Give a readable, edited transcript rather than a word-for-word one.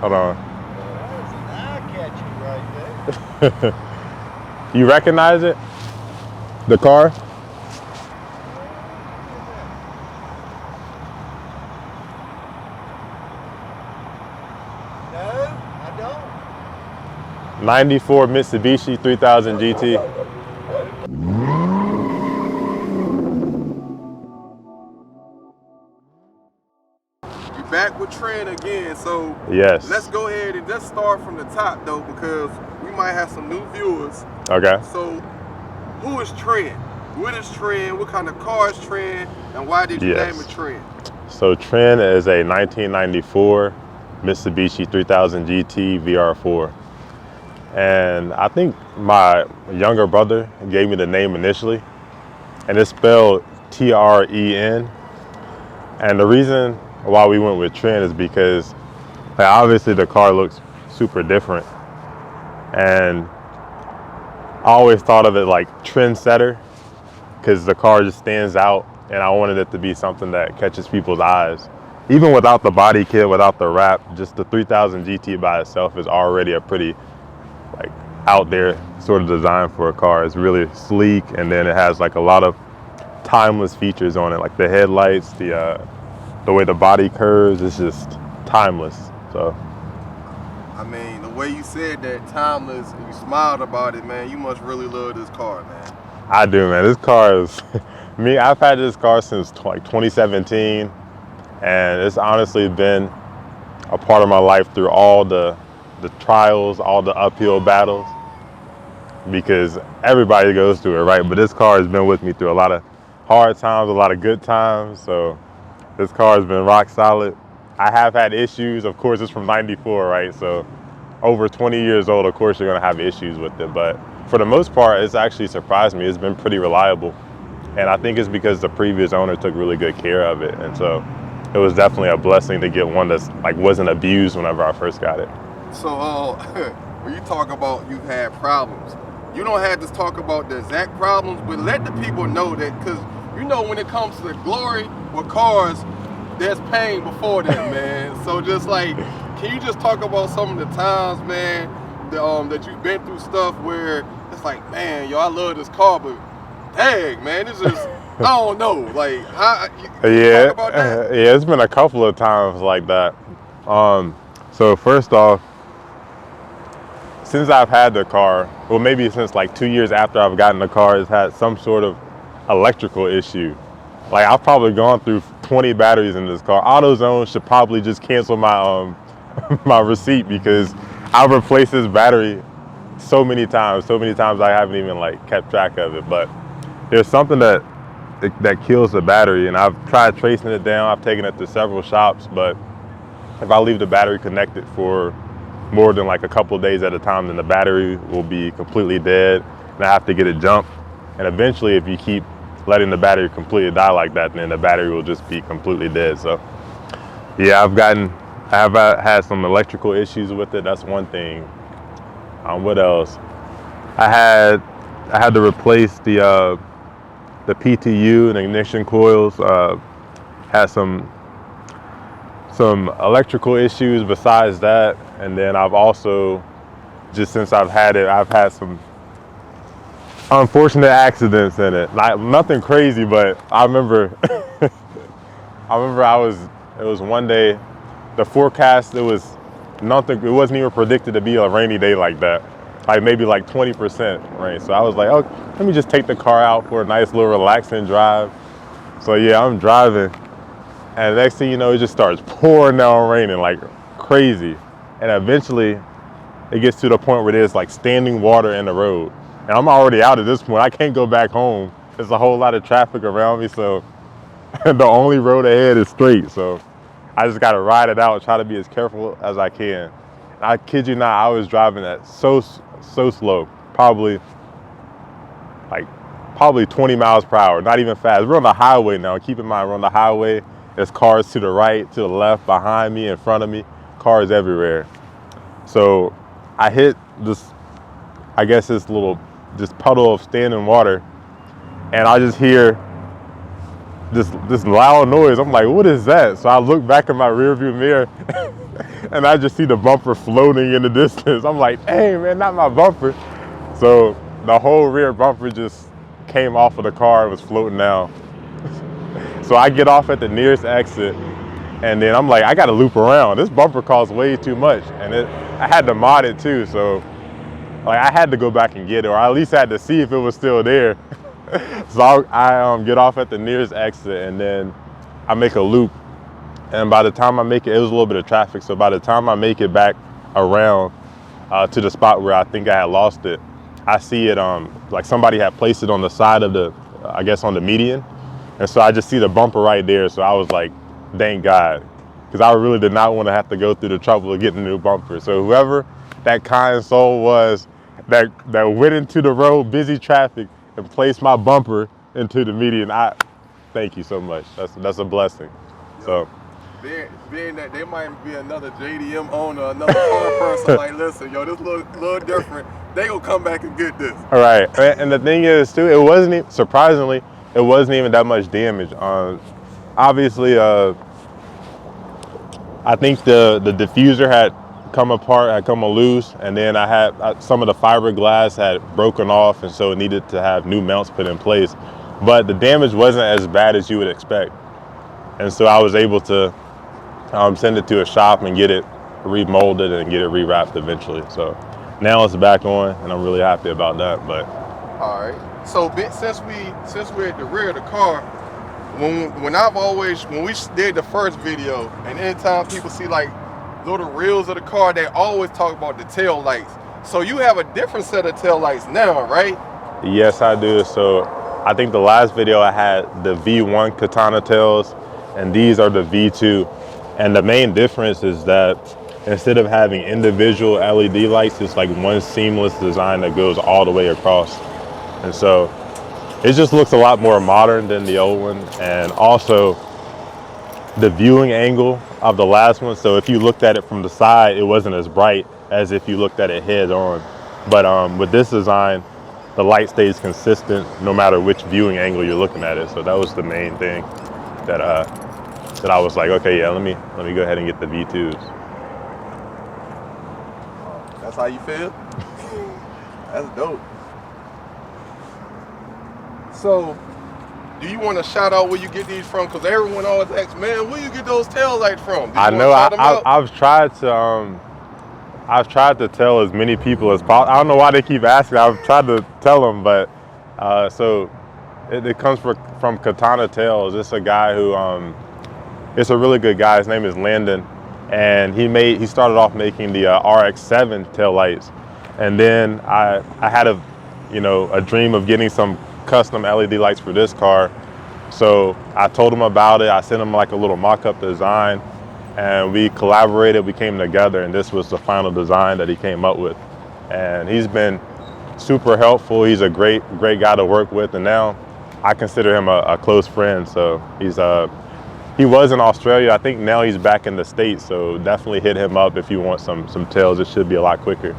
Hold on. That's an eye catcher right there. You recognize it? The car? No, I don't. 94 Mitsubishi 3000 GT. Back with Trent again, so Yes. let's go ahead and just start from the top though, because we might have some new viewers. Okay. So who is Trent? What is Trent? What kind of car is Trent? And why did you name it Trent? So Trent is a 1994 Mitsubishi 3000 GT VR4. And I think my younger brother gave me the name initially, and it's spelled T-R-E-N. And the reason why we went with Trent is because obviously the car looks super different, and I always thought of it like trendsetter because the car just stands out, and I wanted it to be something that catches people's eyes. Even without the body kit, without the wrap, just the 3000 GT by itself is already a pretty like out there sort of design for a car. It's really sleek, and then it has like a lot of timeless features on it, like the headlights, the way the body curves. Is just timeless. So I mean, the way you said that, timeless, and you smiled about it, man, you must really love this car, man. I do, man. This car is me. I've had this car since like 2017, and it's honestly been a part of my life through all the trials, all the uphill battles, because everybody goes through it, right? But this car has been with me through a lot of hard times, a lot of good times. So this car has been rock solid. I have had issues. Of course, it's from 94, right? So over 20 years old, of course, you're gonna have issues with it. But for the most part, it's actually surprised me. It's been pretty reliable. And I think it's because the previous owner took really good care of it. And so it was definitely a blessing to get one that's like wasn't abused whenever I first got it. So when you talk about you've had problems, you don't have to talk about the exact problems, but let the people know that, because you know when it comes to the glory with cars, there's pain before that, man. So just like, can you just talk about some of the times, man, that you've been through stuff where it's like, man, yo, I love this car, but dang, man, it's just, I don't know, like, how, Yeah, talk about that? yeah, it's been a couple of times like that. So first off, since I've had the car, well, maybe since like 2 years after I've gotten the car, it's had some sort of electrical issue. Like I've probably gone through 20 batteries in this car. AutoZone should probably just cancel my my receipt, because I've replaced this battery so many times I haven't even like kept track of it. But there's something that kills the battery, and I've tried tracing it down. I've taken it to several shops, but if I leave the battery connected for more than like a couple of days at a time, then the battery will be completely dead, and I have to get it jumped. And eventually, if you keep letting the battery completely die like that, then the battery will just be completely dead. So yeah, I have had some electrical issues with it. That's one thing. What else? I had to replace the PTU and ignition coils. Had some electrical issues besides that, and then I've also, just since I've had it, I've had some unfortunate accidents in it. Nothing crazy, but I remember it was one day, the forecast, it wasn't even predicted to be a rainy day like that, like maybe like 20% rain. So I was like, oh, let me just take the car out for a nice little relaxing drive. So yeah, I'm driving, and the next thing you know, it just starts pouring down raining like crazy. And eventually it gets to the point where there's like standing water in the road. And I'm already out at this point. I can't go back home. There's a whole lot of traffic around me, so the only road ahead is straight. So I just gotta ride it out, try to be as careful as I can. And I kid you not, I was driving at so slow, probably 20 miles per hour, not even fast. We're on the highway now. Keep in mind, we're on the highway. There's cars to the right, to the left, behind me, in front of me, cars everywhere. So I hit this, I guess this puddle of standing water, and I just hear this loud noise. I'm like, what is that? So I look back in my rearview mirror and I just see the bumper floating in the distance. I'm like, hey man, not my bumper. So the whole rear bumper just came off of the car and was floating down. So I get off at the nearest exit, and then I'm like, I gotta loop around. This bumper costs way too much, and I had to mod it too, so like I had to go back and get it, or I at least had to see if it was still there. So I get off at the nearest exit, and then I make a loop. And by the time I make it, it was a little bit of traffic, so by the time I make it back around to the spot where I think I had lost it, I see it like somebody had placed it on the side of the, I guess on the median. And so I just see the bumper right there. So I was like, thank God, because I really did not want to have to go through the trouble of getting a new bumper. So whoever that kind soul was that went into the road, busy traffic, and placed my bumper into the median, I thank you so much. That's a blessing. So. Being that they might be another JDM owner, another car person, like, listen, yo, this little different. They gonna come back and get this. All right, and the thing is too, it wasn't, surprisingly, it wasn't even that much damage. Obviously, I think the diffuser had come apart, had come loose, and then I had some of the fiberglass had broken off, and so it needed to have new mounts put in place. But the damage wasn't as bad as you would expect, and so I was able to send it to a shop and get it remolded and get it rewrapped eventually. So now it's back on, and I'm really happy about that. But all right, so since we're at the rear of the car, when we did the first video, and anytime people see like little reels of the car, they always talk about the tail lights. So you have a different set of tail lights now, right? Yes, I do. So I think the last video I had the V1 Katana tails, and these are the V2. And the main difference is that instead of having individual LED lights, it's like one seamless design that goes all the way across. And so it just looks a lot more modern than the old one. And also the viewing angle of the last one. So if you looked at it from the side, it wasn't as bright as if you looked at it head on. But with this design, the light stays consistent no matter which viewing angle you're looking at it. So that was the main thing that I was like, okay, yeah, let me go ahead and get the V2s. That's how you feel? That's dope. So, do you want to shout out where you get these from? Because everyone always asks, man, where you get those tail lights from? I know I've tried to tell as many people as possible. I don't know why they keep asking. I've tried to tell them, but so it comes from Katana Tails. It's a guy who it's a really good guy. His name is Landon, and he started off making the RX-7 tail lights, and then I had a dream of getting some custom LED lights for this car. So I told him about it. I sent him like a little mock-up design, and we collaborated. We came together, and this was the final design that he came up with. And he's been super helpful. He's a great guy to work with, and now I consider him a close friend. So he was in Australia. I think now he's back in the States, so definitely hit him up if you want some tails. It should be a lot quicker.